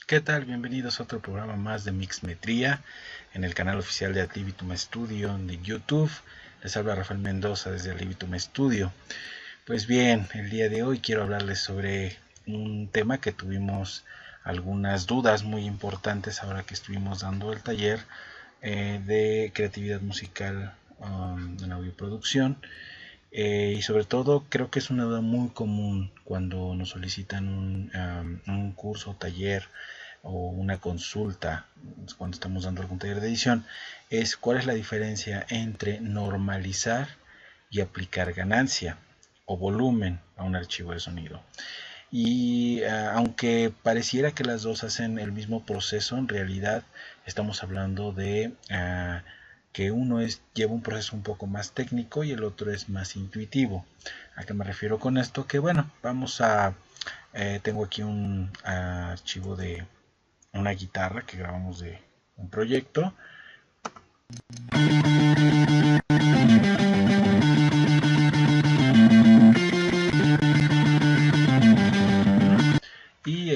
¿Qué tal? Bienvenidos a otro programa más de Mixmetría en el canal oficial de Adlibitum Studio de YouTube. Les habla Rafael Mendoza desde Adlibitum Studio. Pues bien, el día de hoy quiero hablarles sobre un tema que tuvimos algunas dudas muy importantes ahora que estuvimos dando el taller de creatividad musical en audioproducción. Y sobre todo creo que es una duda muy común cuando nos solicitan un curso, taller o una consulta, cuando estamos dando algún taller de edición, es cuál es la diferencia entre normalizar y aplicar ganancia o volumen a un archivo de sonido. Y aunque pareciera que las dos hacen el mismo proceso, en realidad estamos hablando de que uno lleva un proceso un poco más técnico y el otro es más intuitivo. ¿A qué me refiero con esto? Que bueno, tengo aquí un archivo de una guitarra que grabamos de un proyecto. Y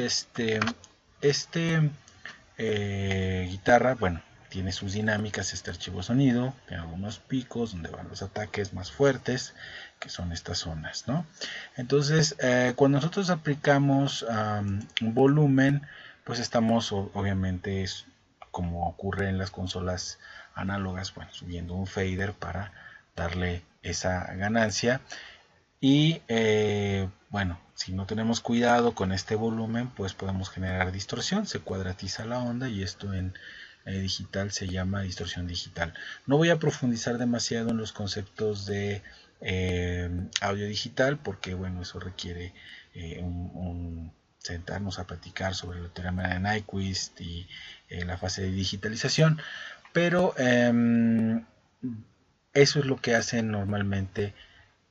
guitarra, bueno, tiene sus dinámicas este archivo de sonido, tiene algunos picos donde van los ataques más fuertes, que son estas zonas, ¿no? Entonces, cuando nosotros aplicamos un volumen, pues estamos obviamente, como ocurre en las consolas análogas, bueno, subiendo un fader para darle esa ganancia. Y bueno, si no tenemos cuidado con este volumen, pues podemos generar distorsión, se cuadratiza la onda y esto en digital se llama distorsión digital. No voy a profundizar demasiado en los conceptos de audio digital porque bueno, eso requiere sentarnos a platicar sobre el teorema de Nyquist y la fase de digitalización, pero eso es lo que hacen normalmente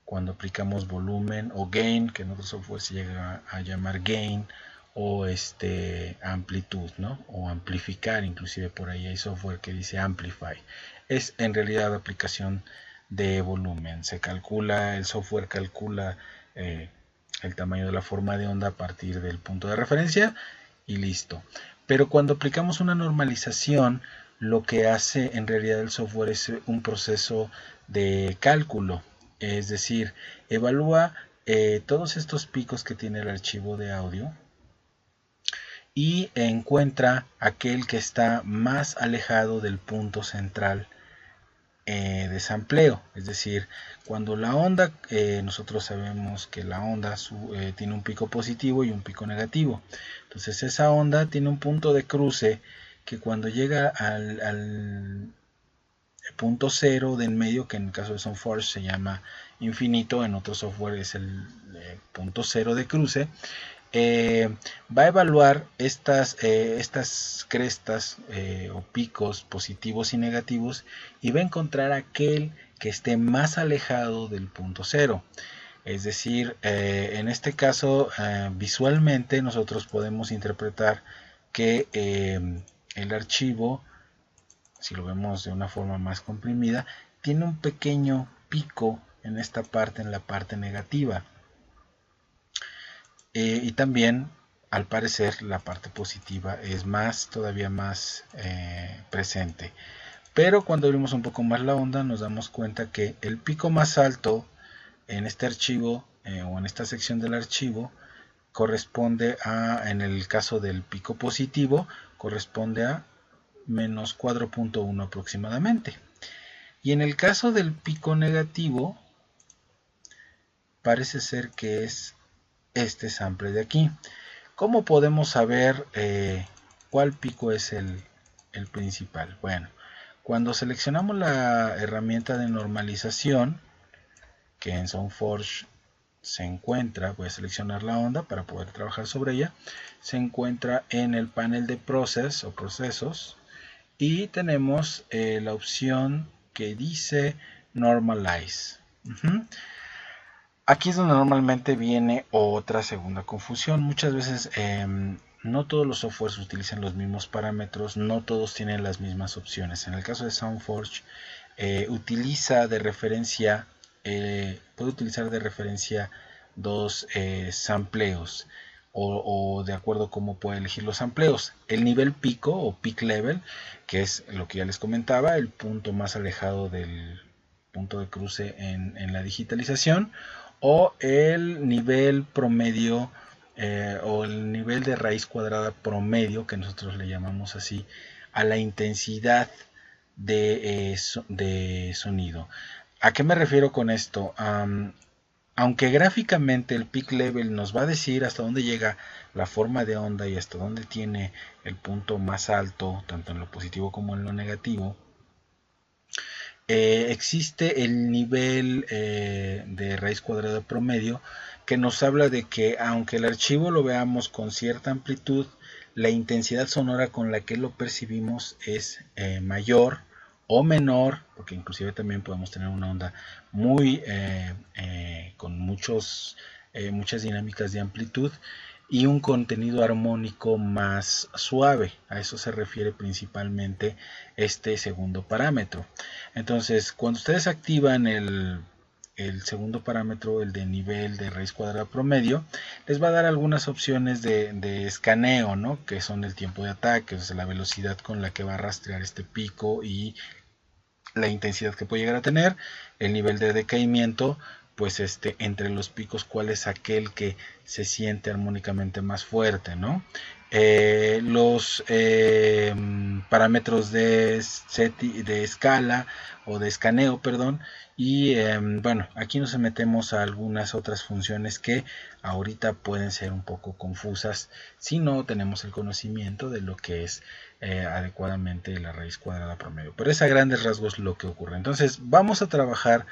cuando aplicamos volumen o gain, que en otros software se llega a llamar gain, o amplitud, ¿no? O amplificar, inclusive por ahí hay software que dice amplify. Es en realidad aplicación de volumen. El software calcula el tamaño de la forma de onda a partir del punto de referencia y listo. Pero cuando aplicamos una normalización, lo que hace en realidad el software es un proceso de cálculo. Es decir, evalúa todos estos picos que tiene el archivo de audio y encuentra aquel que está más alejado del punto central de sampleo. Es decir, cuando la onda, nosotros sabemos que la onda tiene un pico positivo y un pico negativo. Entonces esa onda tiene un punto de cruce que cuando llega al punto cero de en medio, que en el caso de SoundForge se llama infinito, en otro software es el punto cero de cruce, va a evaluar estas crestas o picos positivos y negativos y va a encontrar aquel que esté más alejado del punto cero. Es decir, en este caso, visualmente nosotros podemos interpretar que el archivo, si lo vemos de una forma más comprimida, tiene un pequeño pico en esta parte, en la parte negativa. Y también, al parecer, la parte positiva es todavía más presente. Pero cuando abrimos un poco más la onda, nos damos cuenta que el pico más alto en este archivo o en esta sección del archivo corresponde en el caso del pico positivo, corresponde a menos 4.1 aproximadamente. Y en el caso del pico negativo, parece ser que es este sample de aquí. ¿Cómo podemos saber cuál pico es el principal? Bueno, cuando seleccionamos la herramienta de normalización, que en SoundForge se encuentra, voy a seleccionar la onda para poder trabajar sobre ella, se encuentra en el panel de Process o procesos y tenemos la opción que dice Normalize. Aquí es donde normalmente viene otra segunda confusión. Muchas veces no todos los softwares utilizan los mismos parámetros, no todos tienen las mismas opciones. En el caso de SoundForge, puede utilizar de referencia dos sampleos. o de acuerdo a cómo puede elegir los amplios. El nivel pico o peak level, que es lo que ya les comentaba, el punto más alejado del punto de cruce en la digitalización, o el nivel promedio o el nivel de raíz cuadrada promedio, que nosotros le llamamos así, a la intensidad de sonido. ¿A qué me refiero con esto? Aunque gráficamente el peak level nos va a decir hasta dónde llega la forma de onda y hasta dónde tiene el punto más alto, tanto en lo positivo como en lo negativo, existe el nivel de raíz cuadrada promedio que nos habla de que aunque el archivo lo veamos con cierta amplitud, la intensidad sonora con la que lo percibimos es mayor o menor, porque inclusive también podemos tener una onda muy con muchas dinámicas de amplitud y un contenido armónico más suave. A eso se refiere principalmente este segundo parámetro. Entonces, cuando ustedes activan el segundo parámetro, el de nivel de raíz cuadrada promedio, les va a dar algunas opciones de escaneo, ¿no? Que son el tiempo de ataque, o sea, la velocidad con la que va a rastrear este pico y la intensidad que puede llegar a tener, el nivel de decaimiento, pues entre los picos cuál es aquel que se siente armónicamente más fuerte, ¿no? Los parámetros de escala o de escaneo, perdón, y bueno, aquí nos metemos a algunas otras funciones que ahorita pueden ser un poco confusas si no tenemos el conocimiento de lo que es adecuadamente la raíz cuadrada promedio. Pero es a grandes rasgos lo que ocurre. Entonces vamos a trabajar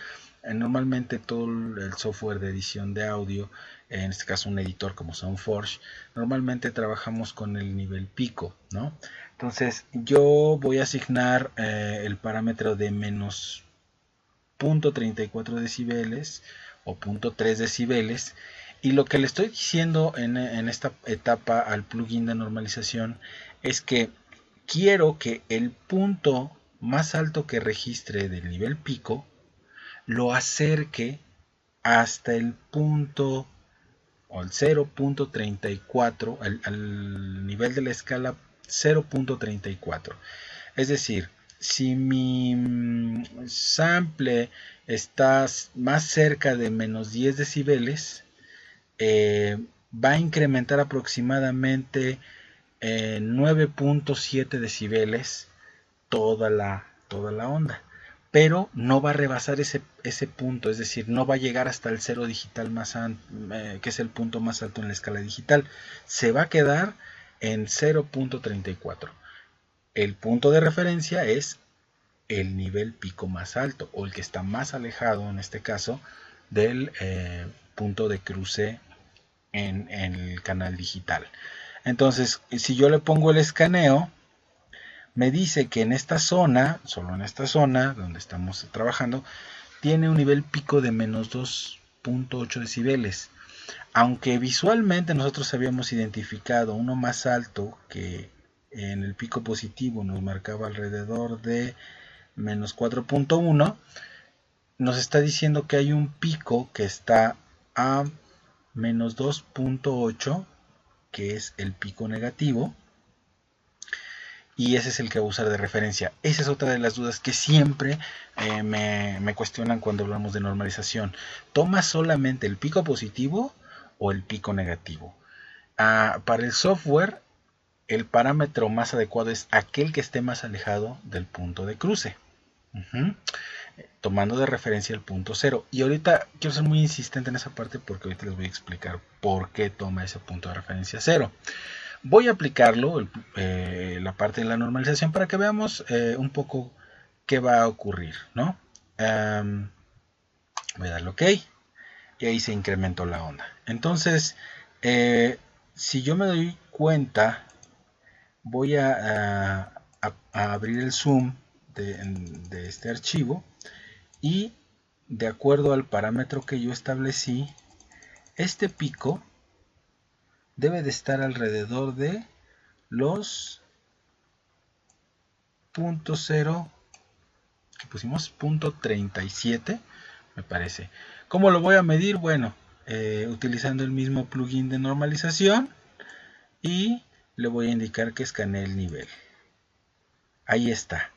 normalmente todo el software de edición de audio, en este caso un editor como SoundForge, normalmente trabajamos con el nivel pico, ¿no? Entonces yo voy a asignar el parámetro de menos 0.34 decibeles o 0.3 decibeles, y lo que le estoy diciendo en esta etapa al plugin de normalización es que quiero que el punto más alto que registre del nivel pico lo acerque hasta el punto o el 0.34, al nivel de la escala 0.34. Es decir, si mi sample está más cerca de menos 10 decibeles, va a incrementar aproximadamente 9.7 decibeles toda la onda, pero no va a rebasar ese punto, es decir, no va a llegar hasta el cero digital que es el punto más alto en la escala digital, se va a quedar en 0.34. El punto de referencia es el nivel pico más alto, o el que está más alejado en este caso del punto de cruce en el canal digital. Entonces, si yo le pongo el escaneo, me dice que en esta zona, solo en esta zona donde estamos trabajando, tiene un nivel pico de menos 2.8 decibeles. Aunque visualmente nosotros habíamos identificado uno más alto que en el pico positivo nos marcaba alrededor de menos 4.1, nos está diciendo que hay un pico que está a menos 2.8, que es el pico negativo, y ese es el que voy a usar de referencia. Esa es otra de las dudas que siempre me cuestionan cuando hablamos de normalización. ¿Toma solamente el pico positivo o el pico negativo? Para el software, el parámetro más adecuado es aquel que esté más alejado del punto de cruce, tomando de referencia el punto cero. Y ahorita quiero ser muy insistente en esa parte porque ahorita les voy a explicar por qué toma ese punto de referencia cero. Voy a aplicarlo, la parte de la normalización, para que veamos un poco qué va a ocurrir, ¿no? Voy a darle OK y ahí se incrementó la onda. Entonces, si yo me doy cuenta, voy a abrir el zoom de este archivo y de acuerdo al parámetro que yo establecí, este pico debe de estar alrededor de los 0.0 que pusimos, 0.37 me parece. ¿Cómo lo voy a medir? Bueno, utilizando el mismo plugin de normalización y le voy a indicar que escanee el nivel. Ahí está.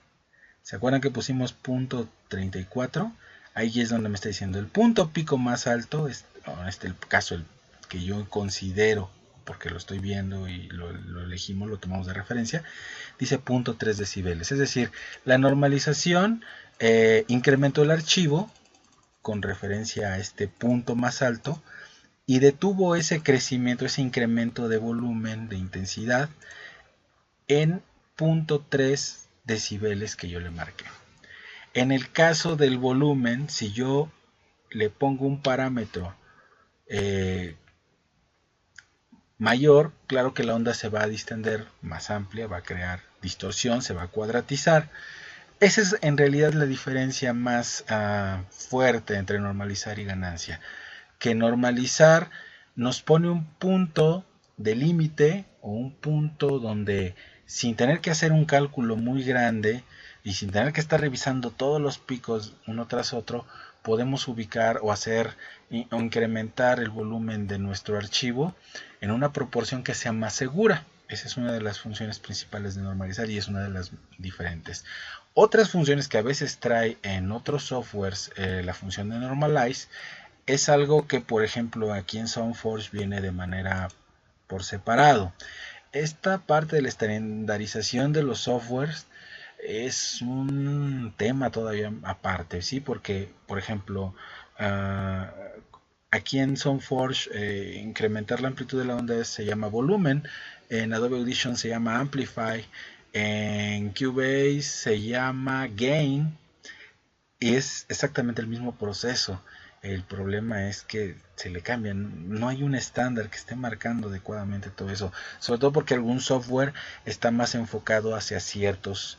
¿Se acuerdan que pusimos punto 34? Ahí es donde me está diciendo el punto pico más alto, en este caso el que yo considero, porque lo estoy viendo y lo elegimos, lo tomamos de referencia, dice 0.3 decibeles. Es decir, la normalización incrementó el archivo con referencia a este punto más alto y detuvo ese crecimiento, ese incremento de volumen, de intensidad, en 0.3 decibeles que yo le marqué. En el caso del volumen, si yo le pongo un parámetro mayor, claro que la onda se va a distender más amplia, va a crear distorsión, se va a cuadratizar. Esa es en realidad la diferencia más fuerte entre normalizar y ganancia. Que normalizar nos pone un punto de límite o un punto donde, sin tener que hacer un cálculo muy grande y sin tener que estar revisando todos los picos uno tras otro, podemos ubicar o hacer o incrementar el volumen de nuestro archivo en una proporción que sea más segura. Esa es una de las funciones principales de normalizar y es una de las diferentes. Otras funciones que a veces trae en otros softwares la función de normalize es algo que, por ejemplo, aquí en SoundForge viene de manera por separado. Esta parte de la estandarización de los softwares es un tema todavía aparte, ¿sí? Porque, por ejemplo, aquí en SoundForge incrementar la amplitud de la onda se llama volumen, en Adobe Audition se llama amplify, en Cubase se llama gain, y es exactamente el mismo proceso. El problema es que se le cambian, no hay un estándar que esté marcando adecuadamente todo eso, sobre todo porque algún software está más enfocado hacia ciertos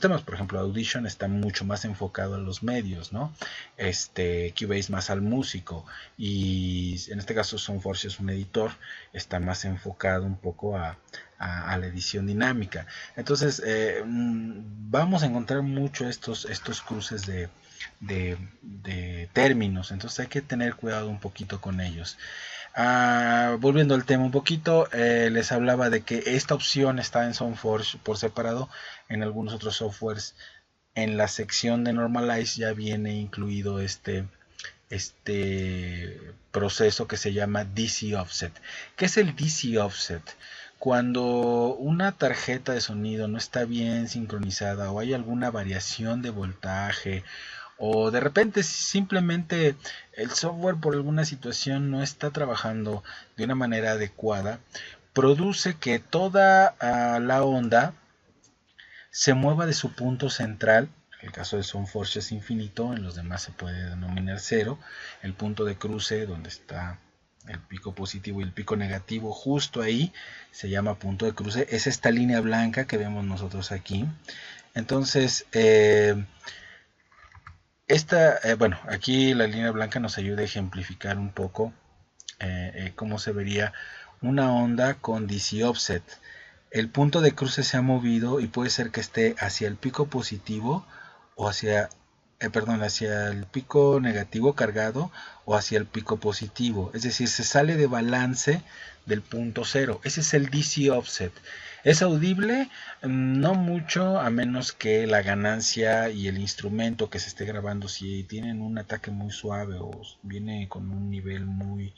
temas. Por ejemplo, Audition está mucho más enfocado a los medios, ¿no? Cubase más al músico, y en este caso SoundForge es un editor, está más enfocado un poco a la edición dinámica. Entonces vamos a encontrar mucho estos cruces de términos, entonces hay que tener cuidado un poquito con ellos. Volviendo al tema un poquito, les hablaba de que esta opción está en SoundForge por separado. En algunos otros softwares, en la sección de Normalize ya viene incluido este proceso que se llama DC Offset. ¿Qué es el DC Offset? Cuando una tarjeta de sonido no está bien sincronizada o hay alguna variación de voltaje, o de repente simplemente el software por alguna situación no está trabajando de una manera adecuada, produce que toda la onda se mueva de su punto central. En el caso de SoundForge es infinito, en los demás se puede denominar cero. El punto de cruce donde está el pico positivo y el pico negativo, justo ahí se llama punto de cruce. Es esta línea blanca que vemos nosotros aquí. Entonces, bueno, aquí la línea blanca nos ayuda a ejemplificar un poco cómo se vería una onda con DC offset. El punto de cruce se ha movido y puede ser que esté hacia el pico positivo o hacia el pico negativo cargado o hacia el pico positivo. Es decir, se sale de balance del punto cero. Ese es el DC offset. ¿Es audible? No mucho, a menos que la ganancia y el instrumento que se esté grabando, si tienen un ataque muy suave o viene con un nivel muy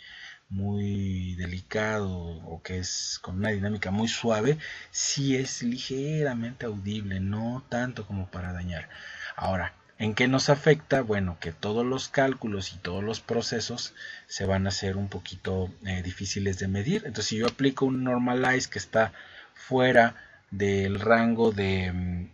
delicado o que es con una dinámica muy suave, sí es ligeramente audible, no tanto como para dañar. Ahora, ¿en qué nos afecta? Bueno, que todos los cálculos y todos los procesos se van a hacer un poquito difíciles de medir. Entonces, si yo aplico un normalize que está fuera del rango de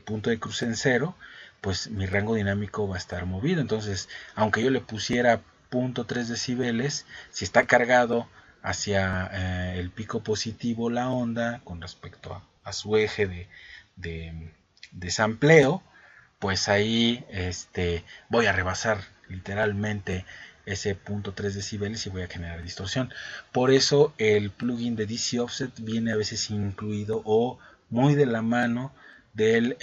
punto de cruce en cero, pues mi rango dinámico va a estar movido. Entonces, aunque yo le pusiera 0.3 decibeles, si está cargado hacia el pico positivo la onda con respecto a su eje de sampleo, pues ahí voy a rebasar literalmente ese 0.3 decibeles y voy a generar distorsión. Por eso el plugin de DC Offset viene a veces incluido o muy de la mano del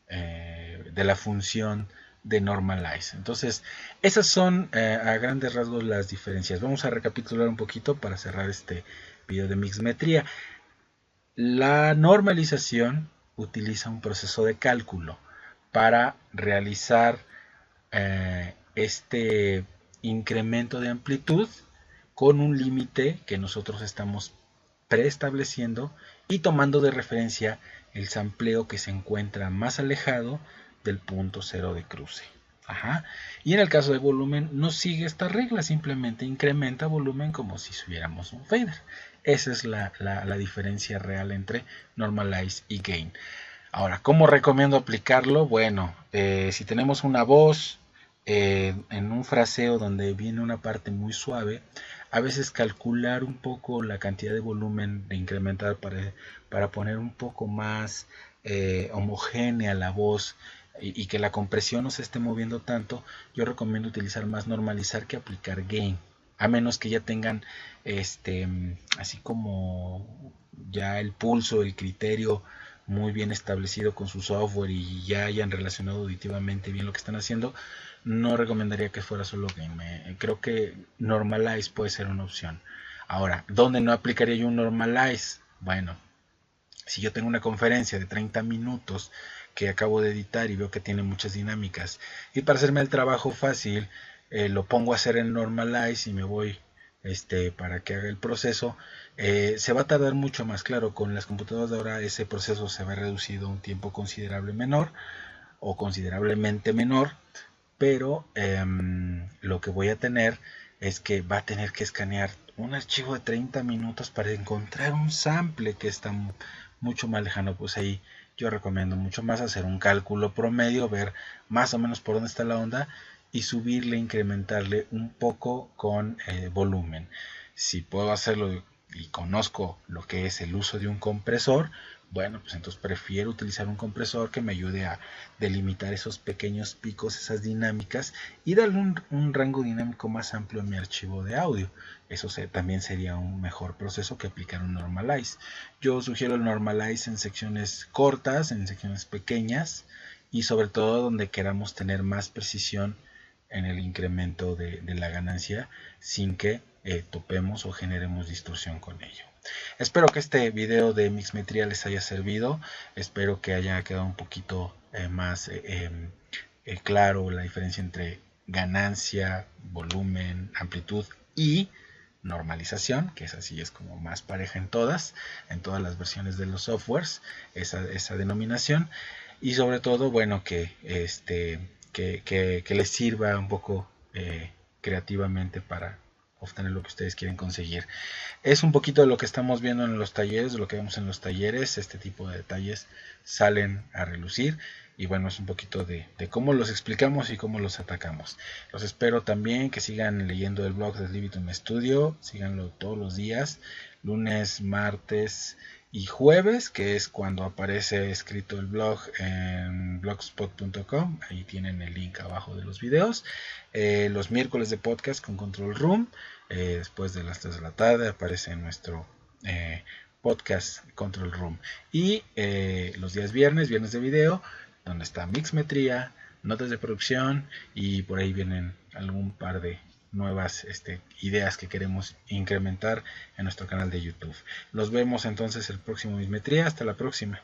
de la función de normalize. Entonces, esas son a grandes rasgos las diferencias. Vamos a recapitular un poquito para cerrar este video de mixmetría. La normalización utiliza un proceso de cálculo para realizar este incremento de amplitud con un límite que nosotros estamos preestableciendo y tomando de referencia el sampleo que se encuentra más alejado del punto cero de cruce. Ajá. Y en el caso de volumen no sigue esta regla, simplemente incrementa volumen como si subiéramos un fader. Esa es la diferencia real entre normalize y gain. Ahora, ¿cómo recomiendo aplicarlo? Bueno, si tenemos una voz en un fraseo donde viene una parte muy suave, a veces calcular un poco la cantidad de volumen de incrementar para poner un poco más homogénea la voz y que la compresión no se esté moviendo tanto, yo recomiendo utilizar más normalizar que aplicar gain, a menos que ya tengan así como ya el pulso, el criterio muy bien establecido con su software y ya hayan relacionado auditivamente bien lo que están haciendo. No recomendaría que fuera solo gain. Creo que normalize puede ser una opción. Ahora, ¿dónde no aplicaría yo un normalize? Bueno, si yo tengo una conferencia de 30 minutos que acabo de editar y veo que tiene muchas dinámicas, y para hacerme el trabajo fácil, lo pongo a hacer en normalize y me voy para que haga el proceso, se va a tardar mucho más. Claro, con las computadoras de ahora ese proceso se va reducido a un tiempo considerable menor o considerablemente menor, pero lo que voy a tener es que va a tener que escanear un archivo de 30 minutos para encontrar un sample que está mucho más lejano. Pues ahí yo recomiendo mucho más hacer un cálculo promedio, ver más o menos por dónde está la onda y subirle, incrementarle un poco con volumen. Si puedo hacerlo y conozco lo que es el uso de un compresor, bueno, pues entonces prefiero utilizar un compresor que me ayude a delimitar esos pequeños picos, esas dinámicas y darle un rango dinámico más amplio a mi archivo de audio. Eso también sería un mejor proceso que aplicar un normalize. Yo sugiero el normalize en secciones cortas, en secciones pequeñas y sobre todo donde queramos tener más precisión en el incremento de la ganancia sin que topemos o generemos distorsión con ello. Espero que este video de mixmetría les haya servido. Espero que haya quedado un poquito más claro la diferencia entre ganancia, volumen, amplitud y normalización, que es así, es como más pareja en todas las versiones de los softwares, esa denominación. Y sobre todo, bueno, que les sirva un poco creativamente para obtener lo que ustedes quieren conseguir. Es un poquito de lo que estamos viendo en los talleres, de lo que vemos en los talleres. Este tipo de detalles salen a relucir y bueno, es un poquito de cómo los explicamos y cómo los atacamos. Los espero también que sigan leyendo el blog de Libitum Studio, síganlo todos los días, lunes, martes y jueves, que es cuando aparece escrito el blog en blogspot.com. Ahí tienen el link abajo de los videos. Los miércoles de podcast con Control Room. Después de las 3 de la tarde aparece nuestro podcast Control Room. Y los días viernes de video, donde está mixmetría, notas de producción y por ahí vienen algún par de nuevas ideas que queremos incrementar en nuestro canal de YouTube. Los vemos entonces el próximo Mixmetría. Hasta la próxima.